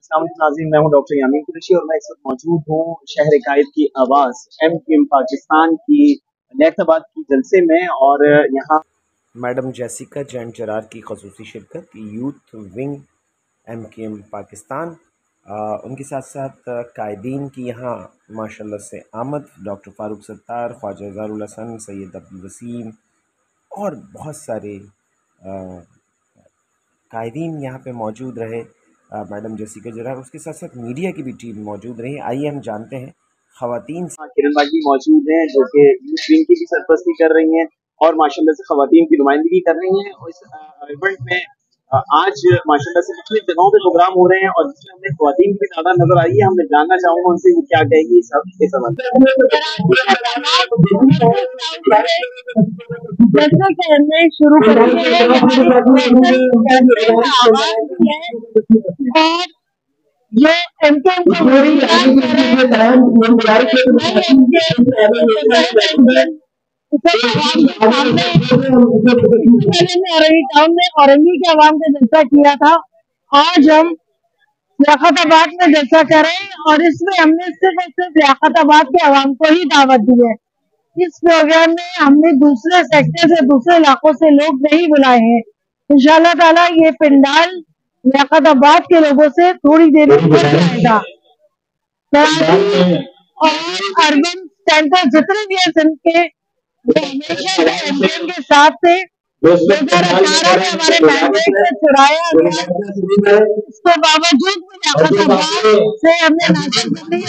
अस्सलाम वालेकुम नाज़रीन, मैं हूं डॉक्टर यामीन कुरैशी और मैं इस वक्त मौजूद हूं शहर कायद की आवाज़ MQM पाकिस्तान की लियाकताबाद की जलसे में। और यहाँ मैडम जेसिका जैन जरार की खसूसी शिरकत यूथ विंग MQM पाकिस्तान, उनके साथ साथ कायदीन की यहाँ माशाल्लाह से आमद, डॉक्टर फ़ारूक सत्तार, ख्वाजा ज़ारुल हसन, सैयद अब्दुल वसीम और बहुत सारे कायदीन यहाँ पे मौजूद रहे। मैडम जेसिका जरार, उसके साथ साथ मीडिया की भी टीम मौजूद रही। आइए हम जानते हैं ख़वातीन से। किरण बाजी मौजूद हैं जो कि यूथ विंग की भी सरपरस्ती कर रही हैं और माशाल्लाह से ख़वातीन की नुमाइंदगी कर रही हैं। और इस इवेंट में आज माशाल्लाह से मुख्तलिफ जगहों पे प्रोग्राम हो रहे हैं और जिसमें हमें ख़वातीन की भी तादाद नजर आई है। हमें जानना चाहूँगा उनसे वो क्या कहेगी इस सवाल। जैसे कहने शुरू ये MQM टाउन में औरंगी के आवाम का जलसा किया था। आज हम लियाकताबाद में जलसा करें और इसमें हमने सिर्फ और सिर्फ लियाकताबाद के आवाम को ही दावत दी है। इस प्रोग्राम में हमने दूसरे सेक्टर से, दूसरे इलाकों से लोग नहीं बुलाए हैं। इंशाल्लाह ताला ये पंडाल लियाकताबाद के लोगों से थोड़ी देर में बन जाएगा। और अर्बन सेंटर जितने भी हैं सिंध के, हमेशा MQM के साथ थे। 2018 में हमारे मैंडेट से चुराया गया, उसके बावजूद भी लियाकताबाद से हमने नाकाबंदी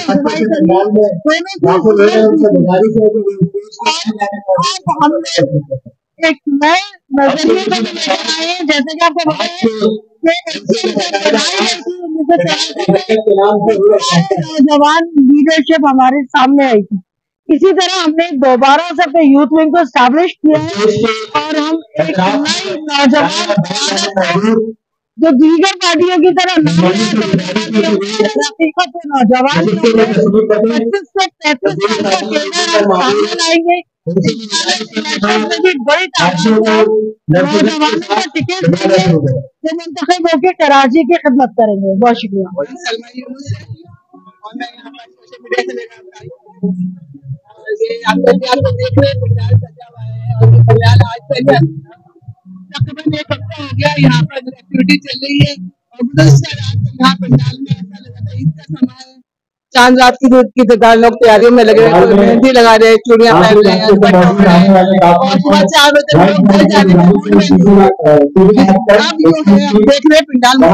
हमने एक नए नजरिए आए। जैसे कि आपको नौजवान लीडरशिप हमारे सामने आई थी। इसी तरह हमने दोबारा से अपने यूथ विंग को स्टैब्लिश किया है और हम एक नई नौजवान जो दीगर पार्टियों की तरह नौजवान 25 से 35 सामने लाएंगे। बड़ी नौजवानों को टिकट देंगे जो मुंतखब होकर कराची की खिदमत करेंगे। बहुत शुक्रिया। आप देख रहे हैं पंडाल सजा हुआ है और ये पंडाल आज से तकरीबन एक हफ्ता हो गया यहाँ पर एक्टिविटी चल रही है। और गुज़श्ता रात को यहाँ पंडाल में ऐसा लगा था ईद का समय है, चांद रात की दूध की तरह लोग तैयारियों में लगे रहे, मेहंदी लगा रहे, चूड़ियां पहन रहे हैं और सुबह 4 बजे लोग घर जाने में मूड में देख रहे पंडाल में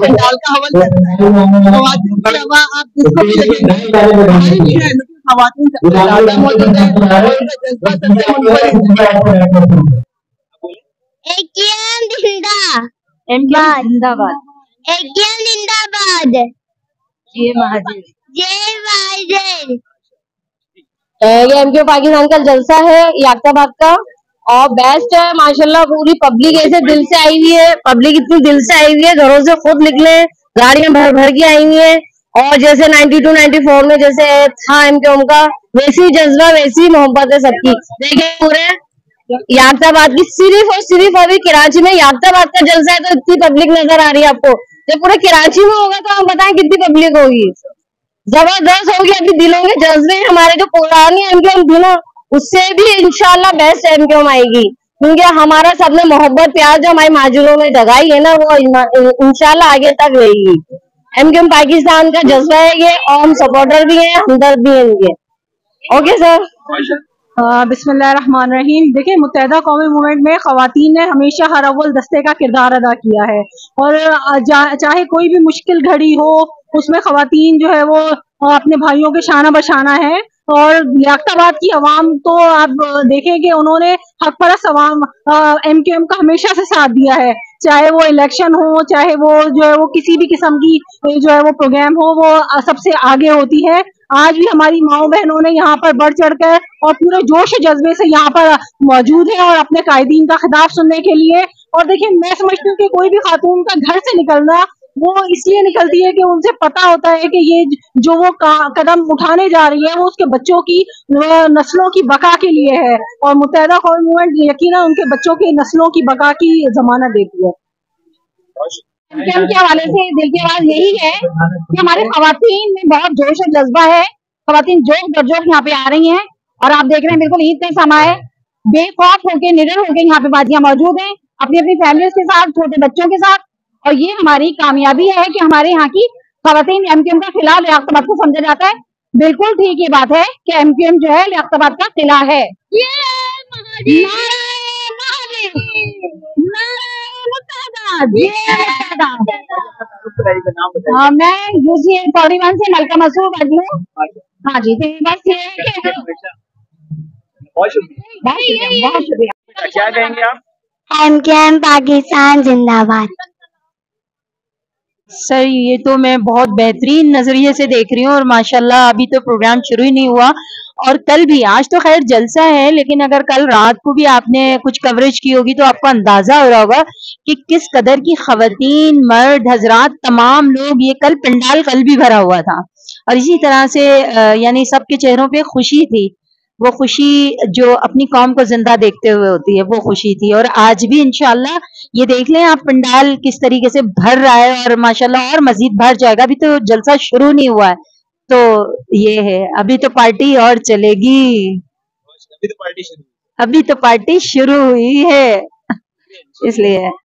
पंडाल का हवल खवातीन के अलावा आप किसको भी लगेंगे खवातीन मौजूद है। जिंदाबाद, जिंदाबाद, जय महादेव, जय महादेव। ये MQM पाकिस्तान का जलसा है लियाकताबाद का और बेस्ट है माशाल्लाह। पूरी पब्लिक ऐसे दिल से आई हुई है, पब्लिक इतनी दिल से आई हुई है, घरों से खुद निकले, गाड़ियां भर भर के आई हुई है। और जैसे 92-94 में जैसे था MQM का, वैसी जज्बा वैसी मोहब्बत है सबकी। देखिए पूरे लियाकताबाद की सिर्फ और सिर्फ अभी कराची में लियाकताबाद का जलसा है तो इतनी पब्लिक नजर आ रही है आपको। जब पूरे कराची में होगा तो हम बताएं कितनी पब्लिक होगी। जबरदस्त होगी। अभी दिलों के जज्बे हमारे जो पुरानी MQM थी ना, उससे भी इंशाल्लाह बेस्ट MQM आएगी, क्योंकि हमारा सबने मोहब्बत प्यार जो हमारे माजूरों में जगाई है ना, वो इंशाल्लाह आगे तक रहेगी। MQM पाकिस्तान का जज्बा है ये और हम सपोर्टर भी हैं, हमदर्द भी हैं इनके। Okay sir. बिस्मिल्लाहिर्रहमानिर्रहीम। देखिए मुत्तहिदा कौमी मूवमेंट में ख़वातीन ने हमेशा हर अव्वल दस्ते का किरदार अदा किया है और चाहे कोई भी मुश्किल घड़ी हो उसमें ख़वातीन जो है वो अपने भाइयों के शाना बशाना है। और लियाकताबाद की आवाम तो आप देखें कि उन्होंने हक परस्त आवाम MQM का हमेशा से साथ दिया है, चाहे वो इलेक्शन हो, चाहे वो जो है वो किसी भी किस्म की जो है वो प्रोग्राम हो, वो सबसे आगे होती है। आज भी हमारी माओ बहनों ने यहाँ पर बढ़ चढ़ कर और पूरे जोश जज्बे से यहाँ पर मौजूद है और अपने कायदीन का खिताब सुनने के लिए। और देखिए मैं समझती हूँ कि कोई भी खातून का घर से निकलना वो इसलिए निकलती है कि उनसे पता होता है कि ये जो वो कदम उठाने जा रही है वो उसके बच्चों की नस्लों की बका के लिए है और मुत्तहिदा कौमी मूवमेंट यकीनन उनके बच्चों के नस्लों की बका की जमानत देती है। एमकेएम के हवाले से दिल की आवाज यही है कि हमारे खवातीन में बहुत जोश और जज्बा है। खवातीन जोश बरजोश यहाँ पे आ रही हैं और आप देख रहे हैं बिल्कुल ईद का समय है, बेखौफ होके निडर होके यहाँ पे बाजियां मौजूद हैं अपनी अपनी फैमिली के साथ, छोटे बच्चों के साथ। और ये हमारी कामयाबी है कि हमारे यहाँ की खवातीन एमकेएम का खिला लियाकताबाद को समझा जाता है। बिल्कुल ठीक ये बात है कि एमकेएम जो है लियाकताबाद का किला है। मैं यूसी 41 से मलका मसूर बाजी हूँ। हाँ जी, तो बस ये है कि बहुत शुक्रिया। बहुत शुक्रिया। क्या कहेंगे आप? एमकेएम पाकिस्तान जिंदाबाद। सर ये तो मैं बहुत बेहतरीन नजरिए से देख रही हूँ और माशाल्लाह अभी तो प्रोग्राम शुरू ही नहीं हुआ और कल भी, आज तो खैर जलसा है लेकिन अगर कल रात को भी आपने कुछ कवरेज की होगी तो आपको अंदाजा हो रहा होगा कि किस कदर की खवातीन, मर्द हजरात, तमाम लोग, ये कल पंडाल कल भी भरा हुआ था और इसी तरह से यानी सबके चेहरों पे खुशी थी। वो खुशी जो अपनी कौम को जिंदा देखते हुए होती है वो खुशी थी। और आज भी इंशाल्लाह ये देख लें आप, पंडाल किस तरीके से भर रहा है और माशाल्लाह और मजीद भर जाएगा। अभी तो जलसा शुरू नहीं हुआ है, तो ये है, अभी तो पार्टी और चलेगी। अभी तो पार्टी शुरू हुई है इसलिए